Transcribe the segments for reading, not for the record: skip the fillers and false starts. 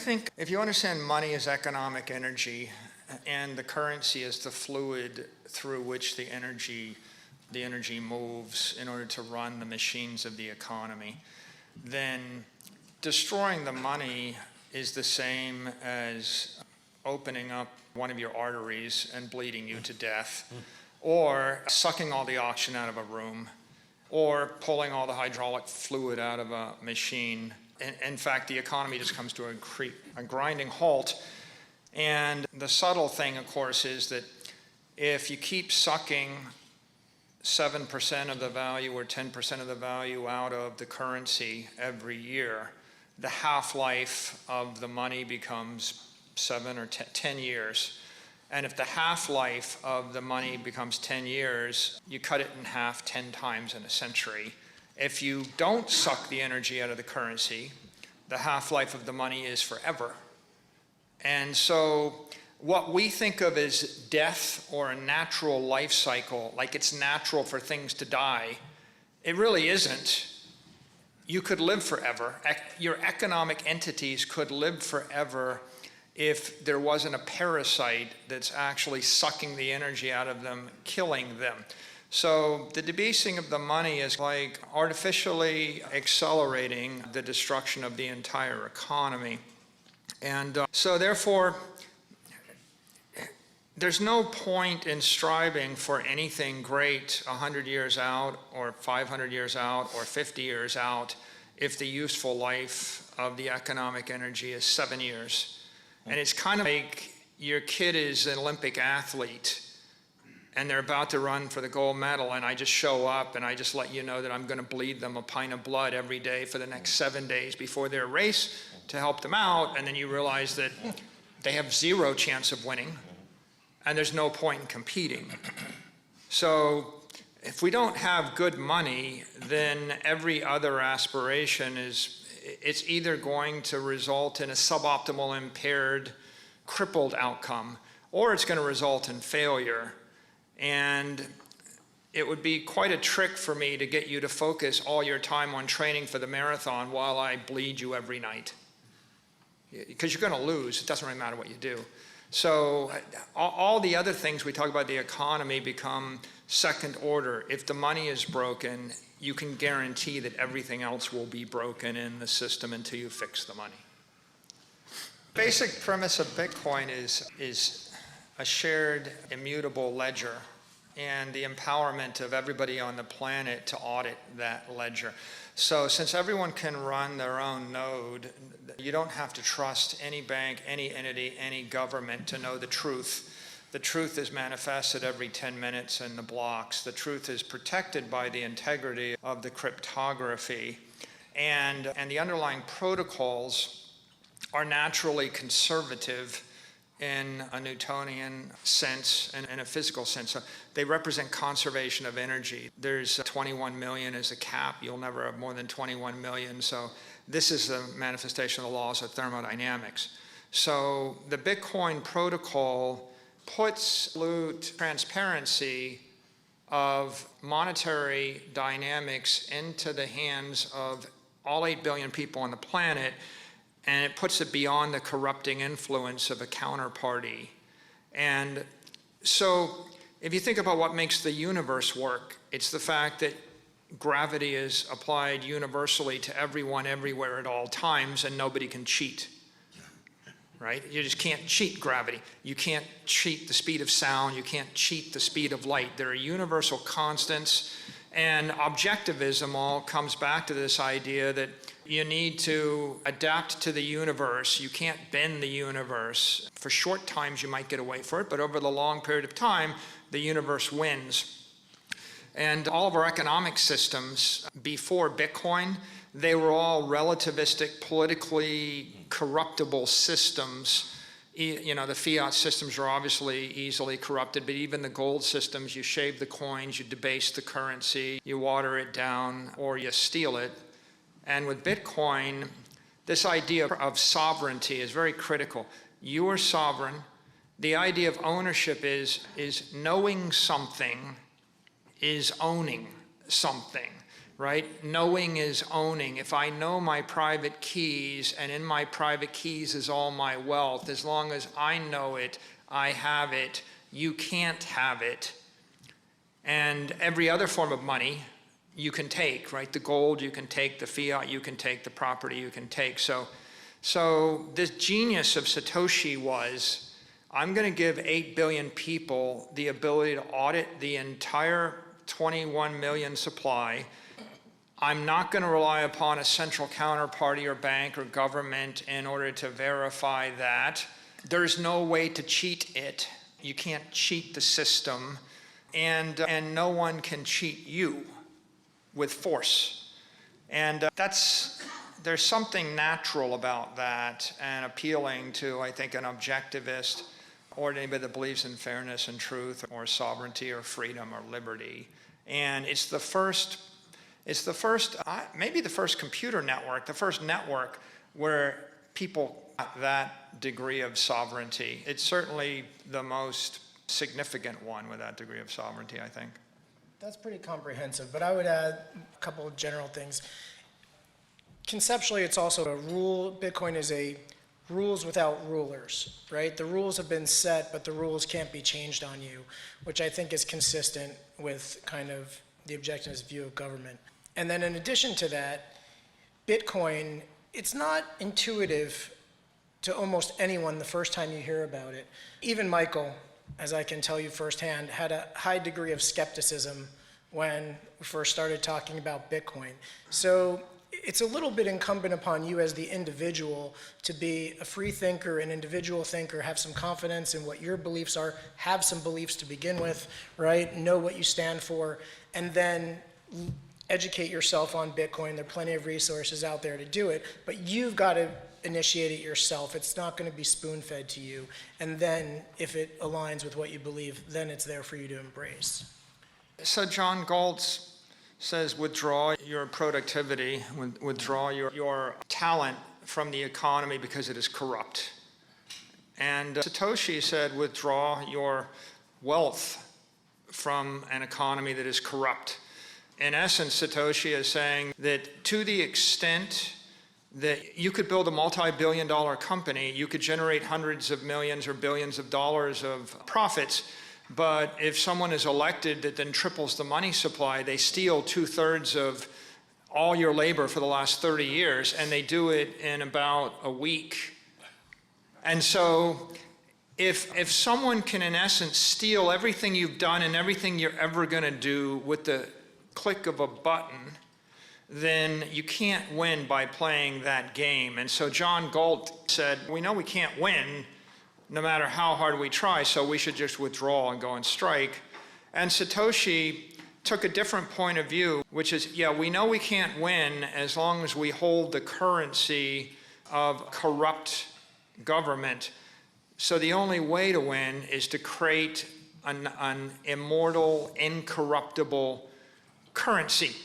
think if you understand money as economic energy and the currency is the fluid through which the energy moves in order to run the machines of the economy, then destroying the money is the same as opening up one of your arteries and bleeding you to death, or sucking all the oxygen out of a room, or pulling all the hydraulic fluid out of a machine. In fact, the economy just comes to a grinding halt. And the subtle thing, of course, is that if you keep sucking 7% of the value or 10% of the value out of the currency every year, the half-life of the money becomes 7 or 10 years. And if the half-life of the money becomes 10 years, you cut it in half 10 times in a century. If you don't suck the energy out of the currency, the half-life of the money is forever. And so what we think of as death or a natural life cycle, like it's natural for things to die, it really isn't. You could live forever. Your economic entities could live forever if there wasn't a parasite that's actually sucking the energy out of them, killing them. So the debasing of the money is like artificially accelerating the destruction of the entire economy. And so therefore, there's no point in striving for anything great 100 years out or 500 years out or 50 years out if the useful life of the economic energy is 7 years. And it's kind of like your kid is an Olympic athlete and they're about to run for the gold medal, and I just show up and I just let you know that I'm going to bleed them a pint of blood every day for the next 7 days before their race to help them out, and then you realize that they have 0 chance of winning and there's no point in competing. So if we don't have good money, then every other aspiration it's either going to result in a suboptimal, impaired, crippled outcome, or it's going to result in failure. And it would be quite a trick for me to get you to focus all your time on training for the marathon while I bleed you every night. Because you're going to lose. It doesn't really matter what you do. So all the other things we talk about the economy become second order. If the money is broken, you can guarantee that everything else will be broken in the system until you fix the money. Basic premise of Bitcoin is a shared immutable ledger and the empowerment of everybody on the planet to audit that ledger. So since everyone can run their own node, you don't have to trust any bank, any entity, any government to know the truth. The truth is manifested every 10 minutes in the blocks. The truth is protected by the integrity of the cryptography. And the underlying protocols are naturally conservative in a Newtonian sense and in a physical sense. So they represent conservation of energy. There's 21 million as a cap. You'll never have more than 21 million. So this is a manifestation of the laws of thermodynamics. So the Bitcoin protocol puts absolute transparency of monetary dynamics into the hands of all 8 billion people on the planet, and it puts it beyond the corrupting influence of a counterparty. And so if you think about what makes the universe work, it's the fact that gravity is applied universally to everyone, everywhere, at all times, and nobody can cheat. Right? You just can't cheat gravity. You can't cheat the speed of sound. You can't cheat the speed of light. There are universal constants, and objectivism all comes back to this idea that you need to adapt to the universe. You can't bend the universe. For short times you might get away for it, but over the long period of time, the universe wins. And all of our economic systems before Bitcoin, they were all relativistic, politically corruptible systems. You know, the fiat systems are obviously easily corrupted, but even the gold systems, you shave the coins, you debase the currency, you water it down, or you steal it. And with Bitcoin, this idea of sovereignty is very critical. You are sovereign. The idea of ownership is knowing something is owning something. right? Knowing is owning. If I know my private keys, and in my private keys is all my wealth, as long as I know it, I have it, you can't have it. And every other form of money you can take, right? The gold you can take, the fiat you can take, the property you can take. So the genius of Satoshi was, I'm going to give 8 billion people the ability to audit the entire 21 million supply. I'm not going to rely upon a central counterparty or bank or government in order to verify that. There's no way to cheat it. You can't cheat the system. And no one can cheat you with force. And there's something natural about that and appealing to, I think, an objectivist or anybody that believes in fairness and truth or sovereignty or freedom or liberty. And it's the first, maybe the first computer network, the first network where people got that degree of sovereignty. It's certainly the most significant one with that degree of sovereignty, I think. That's pretty comprehensive, but I would add a couple of general things. Conceptually, it's also a rule. Bitcoin is a rules without rulers, right? The rules have been set, but the rules can't be changed on you, which I think is consistent with kind of the objectivist view of government. And then in addition to that, Bitcoin, it's not intuitive to almost anyone the first time you hear about it. Even Michael, as I can tell you firsthand, had a high degree of skepticism when we first started talking about Bitcoin. So it's a little bit incumbent upon you as the individual to be a free thinker, an individual thinker, have some confidence in what your beliefs are, have some beliefs to begin with, right? Know what you stand for, and then educate yourself on Bitcoin. There are plenty of resources out there to do it, but you've got to initiate it yourself. It's not going to be spoon-fed to you. And then if it aligns with what you believe, then it's there for you to embrace. So John Galt says, withdraw your productivity, withdraw your talent from the economy because it is corrupt. And Satoshi said, withdraw your wealth from an economy that is corrupt. In essence, Satoshi is saying that to the extent that you could build a multi-billion-dollar company, you could generate hundreds of millions or billions of dollars of profits, but if someone is elected that then triples the money supply, they steal 2/3 of all your labor for the last 30 years, and they do it in about a week. And so if someone can, in essence, steal everything you've done and everything you're ever going to do with the click of a button, then you can't win by playing that game. And so John Galt said, we know we can't win no matter how hard we try, so we should just withdraw and go and strike. And Satoshi took a different point of view, which is, yeah, we know we can't win as long as we hold the currency of corrupt government. So the only way to win is to create an immortal, incorruptible currency.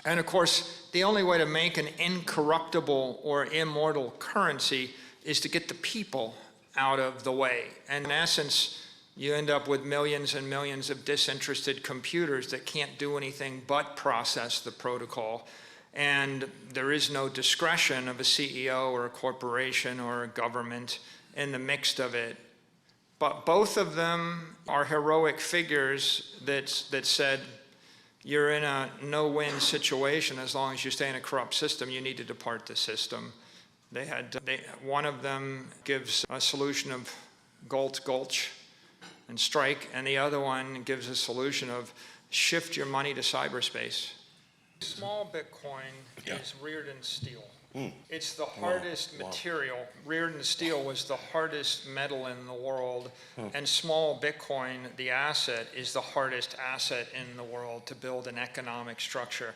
And of course, the only way to make an incorruptible or immortal currency is to get the people out of the way. And in essence, you end up with millions and millions of disinterested computers that can't do anything but process the protocol. And there is no discretion of a CEO or a corporation or a government in the mix of it. But both of them are heroic figures that said, you're in a no-win situation as long as you stay in a corrupt system. You need to depart the system. One of them gives a solution of Galt, Gulch, and strike, and the other one gives a solution of shift your money to cyberspace. Small Bitcoin is Reardon steel. It's the hardest material. Reardon steel was the hardest metal in the world, and small Bitcoin, the asset, is the hardest asset in the world to build an economic structure.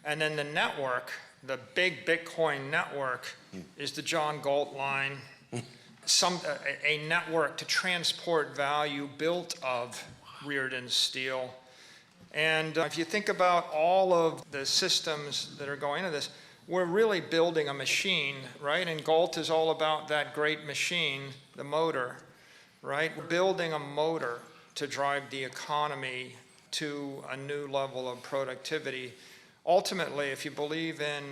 And then the network, the big Bitcoin network, is the John Galt line, a network to transport value built of Reardon steel. And if you think about all of the systems that are going into this, we're really building a machine, right? And Galt is all about that great machine, the motor, right? We're building a motor to drive the economy to a new level of productivity. ultimately, if you believe in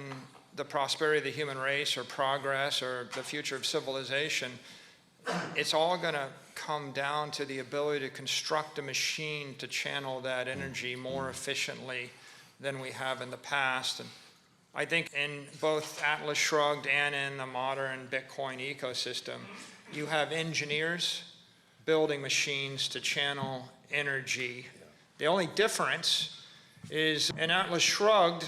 the prosperity of the human race or progress or the future of civilization, it's all going to come down to the ability to construct a machine to channel that energy more efficiently than we have in the past. And I think in both Atlas Shrugged and in the modern Bitcoin ecosystem, you have engineers building machines to channel energy. The only difference is in Atlas Shrugged,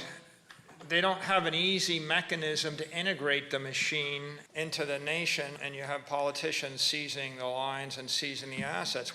they don't have an easy mechanism to integrate the machine into the nation, and you have politicians seizing the lines and seizing the assets.